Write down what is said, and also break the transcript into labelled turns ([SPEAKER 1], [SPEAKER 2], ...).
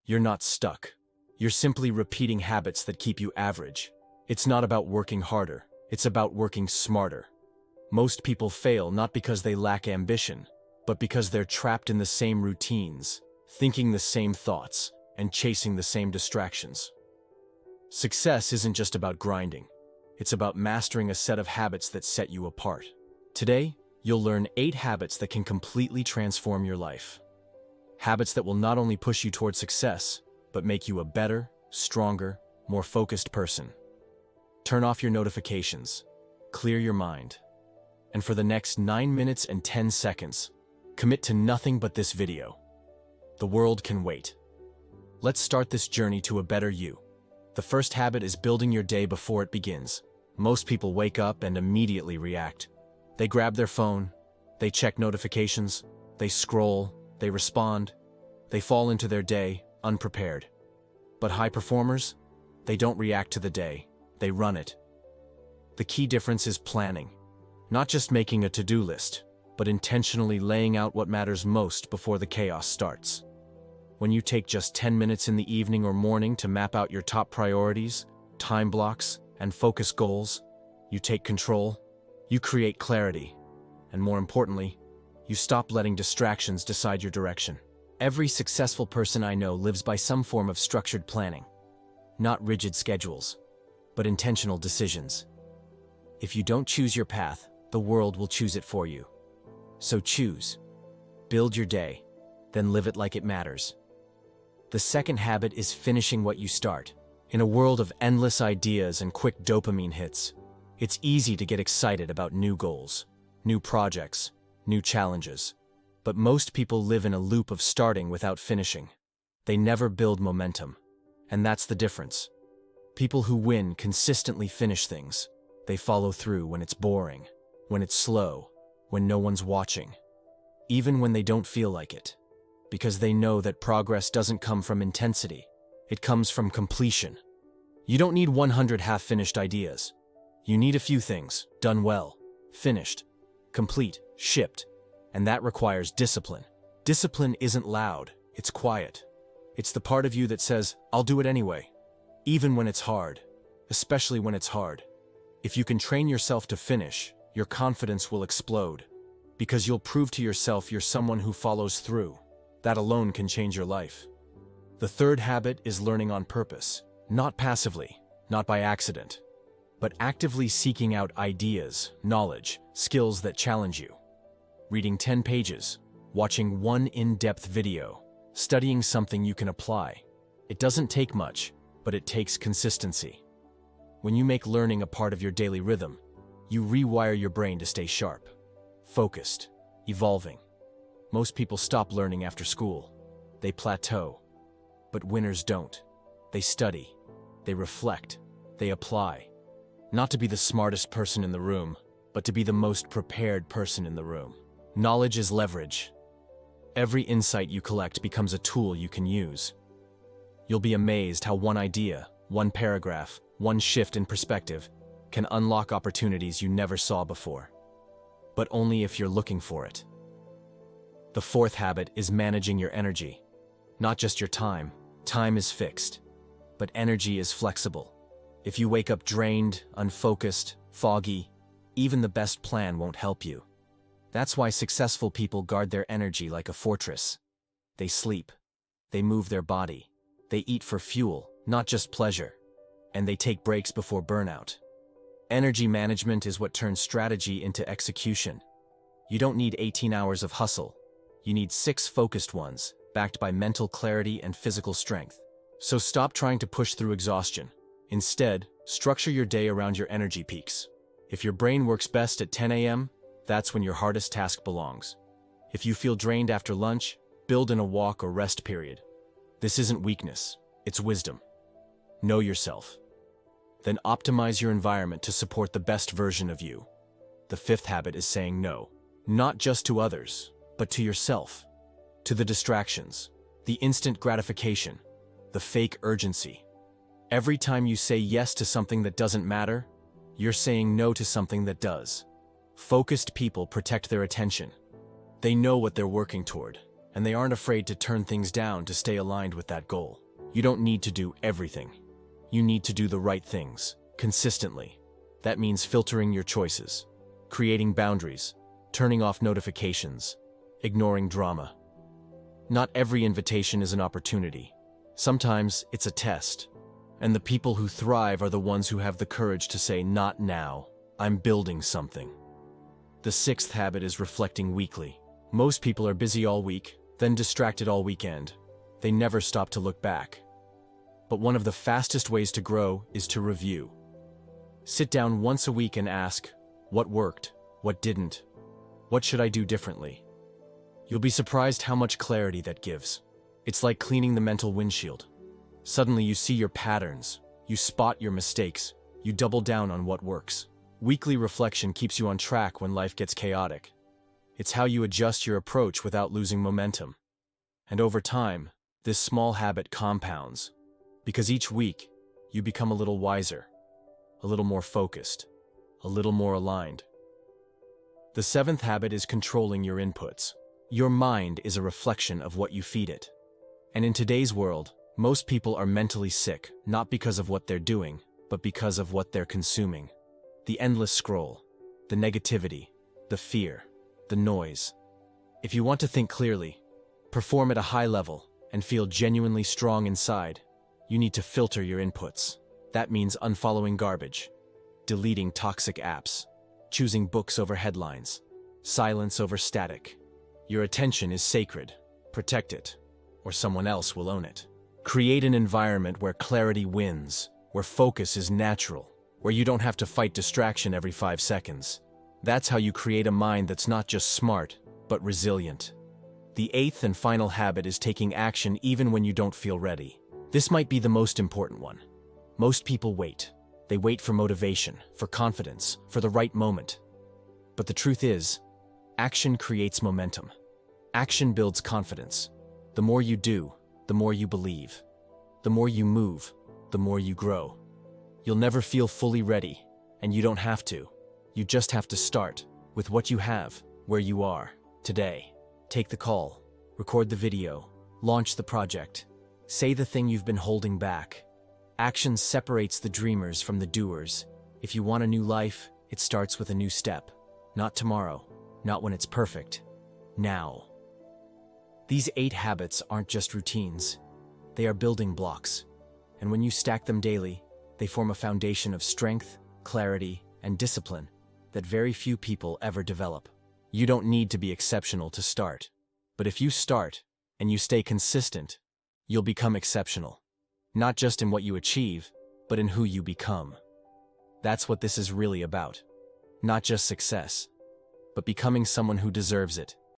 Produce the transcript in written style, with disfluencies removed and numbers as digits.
[SPEAKER 1] You're not stuck. You're simply repeating habits that keep you average. It's not about working harder, it's about working smarter. Most people fail not because they lack ambition, but because they're trapped in the same routines, thinking the same thoughts, and chasing the same distractions. Success isn't just about grinding. It's about mastering a set of habits that set you apart. Today, you'll learn 8 habits that can completely transform your life. Habits that will not only push you toward success, but make you a better, stronger, more focused person. Turn off your notifications, clear your mind, and for the next 9 minutes and 10 seconds, commit to nothing but this video. The world can wait. Let's start this journey to a better you. The first habit is building your day before it begins. Most people wake up and immediately react. They grab their phone, they check notifications, they scroll, they respond, they fall into their day unprepared. But high performers, they don't react to the day, they run it. The key difference is planning. Not just making a to-do list, but intentionally laying out what matters most before the chaos starts. When you take just 10 minutes in the evening or morning to map out your top priorities, time blocks, and focus goals, you take control, you create clarity, and more importantly, you stop letting distractions decide your direction. Every successful person I know lives by some form of structured planning. Not rigid schedules, but intentional decisions. If you don't choose your path, the world will choose it for you. So choose. Build your day, then live it like it matters. The second habit is finishing what you start. In a world of endless ideas and quick dopamine hits, it's easy to get excited about new goals, new projects, new challenges. But most people live in a loop of starting without finishing. They never build momentum. And that's the difference. People who win consistently finish things. They follow through when it's boring, when it's slow, when no one's watching, even when they don't feel like it. Because they know that progress doesn't come from intensity, it comes from completion. You don't need 100 half-finished ideas. You need a few things, done well, finished, complete, shipped, and that requires discipline. Discipline isn't loud, it's quiet. It's the part of you that says, I'll do it anyway, even when it's hard, especially when it's hard. If you can train yourself to finish, your confidence will explode, because you'll prove to yourself you're someone who follows through. That alone can change your life. The third habit is learning on purpose, not passively, not by accident, but actively seeking out ideas, knowledge, skills that challenge you. Reading 10 pages, watching one in-depth video, studying something you can apply. It doesn't take much, but it takes consistency. When you make learning a part of your daily rhythm, you rewire your brain to stay sharp, focused, evolving. Most people stop learning after school. They plateau. But winners don't. They study, they reflect, they apply. Not to be the smartest person in the room, but to be the most prepared person in the room. Knowledge is leverage. Every insight you collect becomes a tool you can use. You'll be amazed how one idea, one paragraph, one shift in perspective can unlock opportunities you never saw before. But only if you're looking for it. The fourth habit is managing your energy. Not just your time. Time is fixed. But energy is flexible. If you wake up drained, unfocused, foggy, even the best plan won't help you. That's why successful people guard their energy like a fortress. They sleep. They move their body. They eat for fuel, not just pleasure. And they take breaks before burnout. Energy management is what turns strategy into execution. You don't need 18 hours of hustle. You need 6 focused ones, backed by mental clarity and physical strength. So stop trying to push through exhaustion. Instead, structure your day around your energy peaks. If your brain works best at 10 a.m., that's when your hardest task belongs. If you feel drained after lunch, build in a walk or rest period. This isn't weakness, it's wisdom. Know yourself. Then optimize your environment to support the best version of you. The fifth habit is saying no, not just to others, but to yourself. To the distractions, the instant gratification, the fake urgency. Every time you say yes to something that doesn't matter, you're saying no to something that does. Focused people protect their attention. They know what they're working toward, and they aren't afraid to turn things down to stay aligned with that goal. You don't need to do everything. You need to do the right things, consistently. That means filtering your choices, creating boundaries, turning off notifications, ignoring drama. Not every invitation is an opportunity. Sometimes it's a test. And the people who thrive are the ones who have the courage to say, "Not now. I'm building something." The sixth habit is reflecting weekly. Most people are busy all week, then distracted all weekend. They never stop to look back. But one of the fastest ways to grow is to review. Sit down once a week and ask, what worked? What didn't? What should I do differently? You'll be surprised how much clarity that gives. It's like cleaning the mental windshield. Suddenly you see your patterns, you spot your mistakes, you double down on what works. Weekly reflection keeps you on track when life gets chaotic. It's how you adjust your approach without losing momentum. And over time, this small habit compounds. Because each week, you become a little wiser, a little more focused, a little more aligned. The seventh habit is controlling your inputs. Your mind is a reflection of what you feed it. And in today's world, most people are mentally sick, not because of what they're doing, but because of what they're consuming. The endless scroll, the negativity, the fear, the noise. If you want to think clearly, perform at a high level, and feel genuinely strong inside, you need to filter your inputs. That means unfollowing garbage, deleting toxic apps, choosing books over headlines, silence over static. Your attention is sacred. Protect it, or someone else will own it. Create an environment where clarity wins, where focus is natural, where you don't have to fight distraction every 5 seconds. That's how you create a mind that's not just smart, but resilient. The eighth and final habit is taking action even when you don't feel ready. This might be the most important one. Most people wait. They wait for motivation, for confidence, for the right moment. But the truth is, action creates momentum. Action builds confidence. The more you do, the more you believe. The more you move, the more you grow. You'll never feel fully ready, and you don't have to. You just have to start with what you have, where you are, today. Take the call, record the video, launch the project. Say the thing you've been holding back. Action separates the dreamers from the doers. If you want a new life, it starts with a new step. Not tomorrow, not when it's perfect. Now. These 8 habits aren't just routines. They are building blocks. And when you stack them daily, they form a foundation of strength, clarity, and discipline that very few people ever develop. You don't need to be exceptional to start. But if you start, and you stay consistent, you'll become exceptional. Not just in what you achieve, but in who you become. That's what this is really about. Not just success, but becoming someone who deserves it.